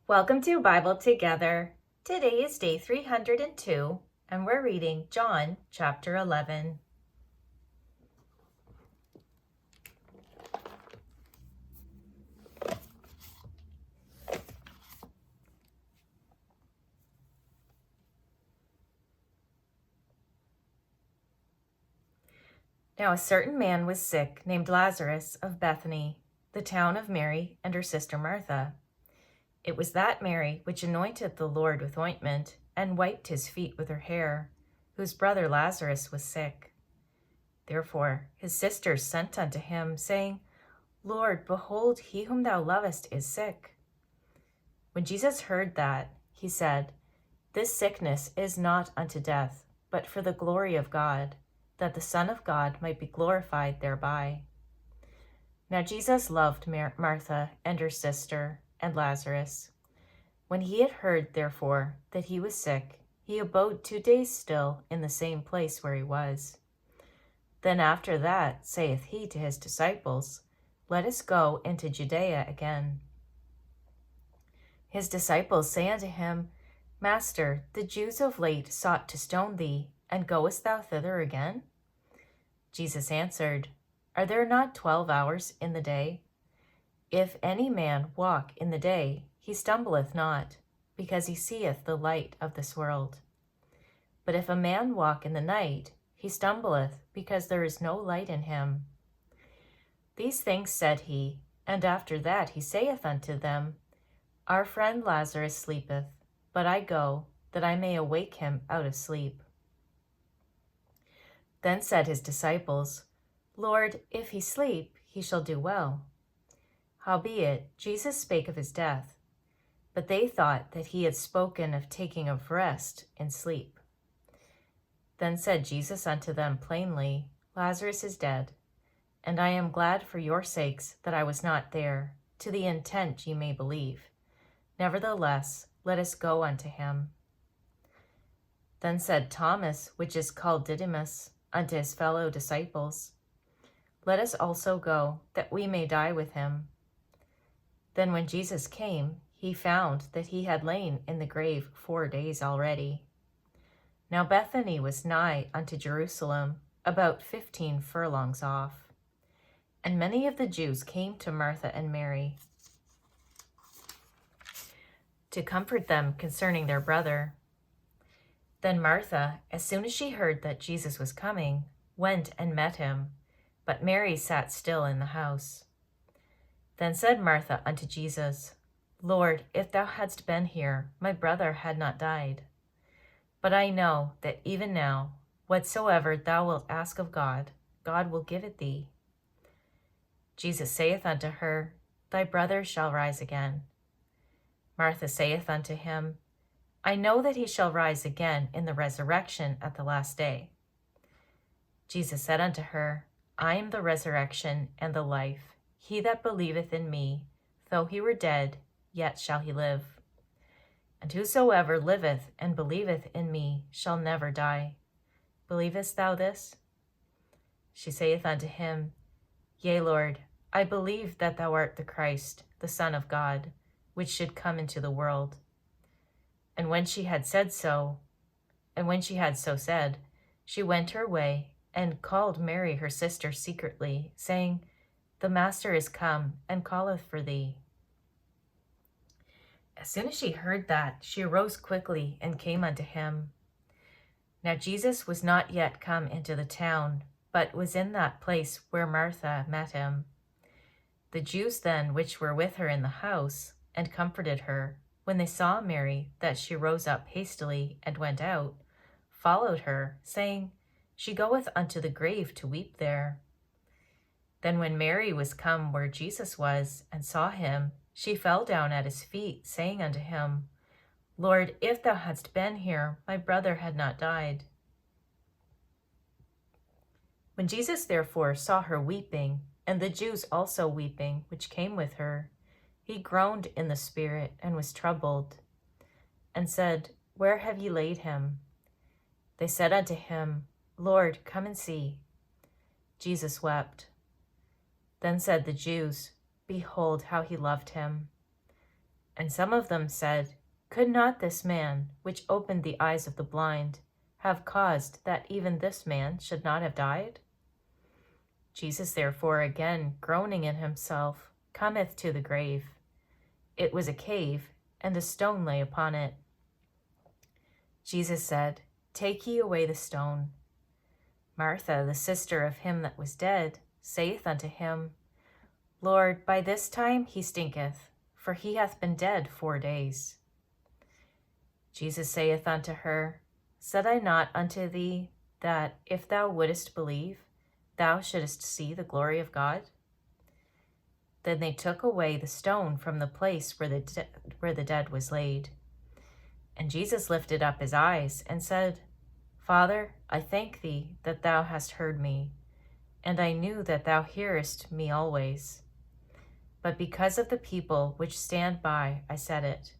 Welcome to Bible Together. Today is day 302, and we're reading John chapter 11. Now a certain man was sick named Lazarus of Bethany, the town of Mary and her sister Martha. It was that Mary which anointed the Lord with ointment and wiped his feet with her hair, whose brother Lazarus was sick. Therefore his sisters sent unto him, saying, Lord, behold, he whom thou lovest is sick. When Jesus heard that, he said, This sickness is not unto death, but for the glory of God, that the Son of God might be glorified thereby. Now Jesus loved Martha and her sister and Lazarus. When he had heard, therefore, that he was sick, he abode 2 days still in the same place where he was. Then after that saith he to his disciples, Let us go into Judea again. His disciples say unto him, Master, the Jews of late sought to stone thee, and goest thou thither again? Jesus answered, Are there not 12 hours in the day? If any man walk in the day, he stumbleth not, because he seeth the light of this world. But if a man walk in the night, he stumbleth, because there is no light in him. These things said he, and after that he saith unto them, Our friend Lazarus sleepeth, but I go, that I may awake him out of sleep. Then said his disciples, Lord, if he sleep, he shall do well. Howbeit Jesus spake of his death, but they thought that he had spoken of taking of rest in sleep. Then said Jesus unto them plainly, Lazarus is dead, and I am glad for your sakes that I was not there, to the intent ye may believe. Nevertheless, let us go unto him. Then said Thomas, which is called Didymus, unto his fellow disciples, Let us also go, that we may die with him. Then when Jesus came, he found that he had lain in the grave 4 days already. Now Bethany was nigh unto Jerusalem, about 15 furlongs off. And many of the Jews came to Martha and Mary to comfort them concerning their brother. Then Martha, as soon as she heard that Jesus was coming, went and met him, but Mary sat still in the house. Then said Martha unto Jesus, Lord, if thou hadst been here, my brother had not died. But I know that even now, whatsoever thou wilt ask of God, God will give it thee. Jesus saith unto her, Thy brother shall rise again. Martha saith unto him, I know that he shall rise again in the resurrection at the last day. Jesus said unto her, I am the resurrection and the life. He that believeth in me, though he were dead, yet shall he live. And whosoever liveth and believeth in me shall never die. Believest thou this? She saith unto him, Yea, Lord, I believe that thou art the Christ, the Son of God, which should come into the world. And when she had so said, she went her way and called Mary her sister secretly, saying, The Master is come and calleth for thee. As soon as she heard that, she arose quickly and came unto him. Now Jesus was not yet come into the town, but was in that place where Martha met him. The Jews then which were with her in the house, and comforted her, when they saw Mary, that she rose up hastily and went out, followed her, saying, She goeth unto the grave to weep there. Then when Mary was come where Jesus was, and saw him, she fell down at his feet, saying unto him, Lord, if thou hadst been here, my brother had not died. When Jesus therefore saw her weeping, and the Jews also weeping, which came with her, he groaned in the spirit, and was troubled, and said, Where have ye laid him? They said unto him, Lord, come and see. Jesus wept. Then said the Jews, Behold how he loved him. And some of them said, "Could not this man, which opened the eyes of the blind, have caused that even this man should not have died?" Jesus therefore, again groaning in himself, cometh to the grave. It was a cave, and a stone lay upon it. Jesus said, "Take ye away the stone." Martha, the sister of him that was dead, saith unto him, "Lord, by this time he stinketh, for he hath been dead 4 days." Jesus saith unto her, Said I not unto thee that, if thou wouldest believe, thou shouldest see the glory of God? Then they took away the stone from the place where the dead was laid. And Jesus lifted up his eyes and said, Father, I thank thee that thou hast heard me, and I knew that thou hearest me always. But because of the people which stand by, I said it,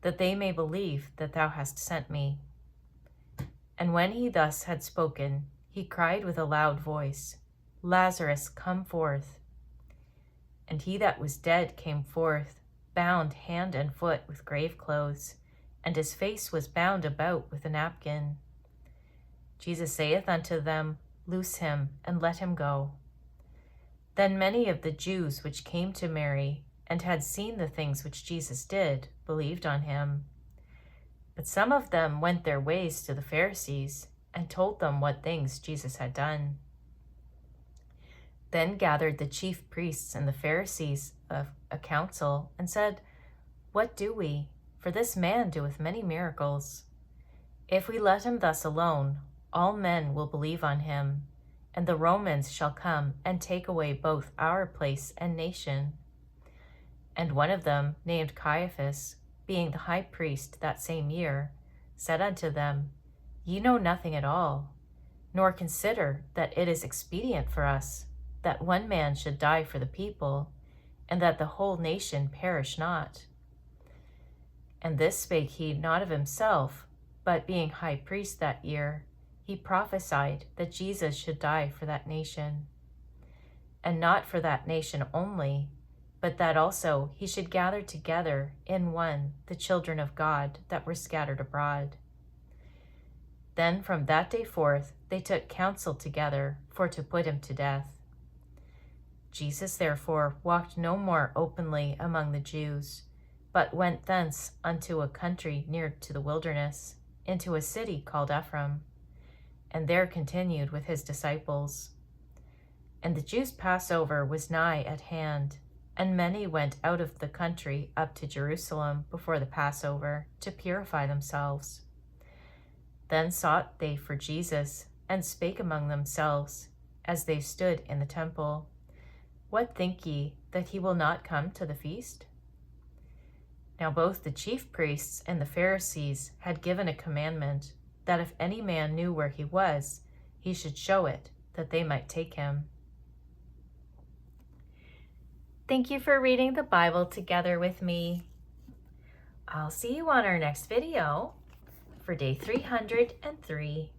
that they may believe that thou hast sent me. And when he thus had spoken, he cried with a loud voice, Lazarus, come forth. And he that was dead came forth, bound hand and foot with grave clothes, and his face was bound about with a napkin. Jesus saith unto them, Loose him, and let him go. Then many of the Jews which came to Mary, and had seen the things which Jesus did, believed on him. But some of them went their ways to the Pharisees, and told them what things Jesus had done. Then gathered the chief priests and the Pharisees of a council, and said, What do we? For this man doeth many miracles. If we let him thus alone, all men will believe on him, and the Romans shall come and take away both our place and nation. And one of them, named Caiaphas, being the high priest that same year, said unto them, Ye know nothing at all, nor consider that it is expedient for us that one man should die for the people, and that the whole nation perish not. And this spake he not of himself, but being high priest that year, he prophesied that Jesus should die for that nation. And not for that nation only, but that also he should gather together in one the children of God that were scattered abroad. Then from that day forth they took counsel together for to put him to death. Jesus therefore walked no more openly among the Jews, but went thence unto a country near to the wilderness, into a city called Ephraim, and there continued with his disciples. And the Jews' Passover was nigh at hand, and many went out of the country up to Jerusalem before the Passover to purify themselves. Then sought they for Jesus, and spake among themselves, as they stood in the temple, What think ye, that he will not come to the feast? Now both the chief priests and the Pharisees had given a commandment, that if any man knew where he was, he should show it, that they might take him. Thank you for reading the Bible together with me. I'll see you on our next video for day 303.